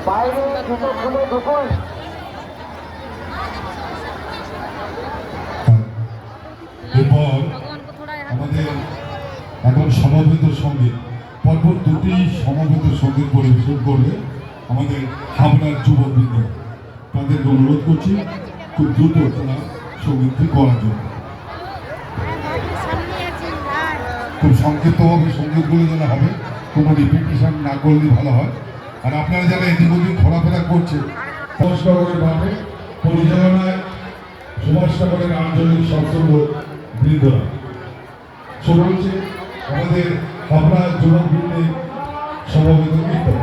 বাইরে জুতো খুলে ঢুকুন। এরপর আমাদের এখন সমবেত সঙ্গীত পরপর দুটি সমবেত সঙ্গীত পরিবেশন করবে আমাদের হাবড়ার যুববৃন্দ। তাদেরকে অনুরোধ করছি খুব দ্রুত তারা সঙ্গীতটি করার জন্য। খুব সংক্ষিপ্তভাবে সঙ্গীতগুলো যেন হবে, কোনো রিপিটেশন না করলে ভালো হয়। আর আপনারা যারা এদিক ওদিক ঘোরাফেরা করছেন, সুভাষনগরের মাঠে পরিচালনায় সুভাষনগরের আঞ্চলিক সৎসঙ্গ বৃন্দরা শুরু হচ্ছে আমাদের হাবড়া যুবক বৃন্দের সমবেত কীর্তন।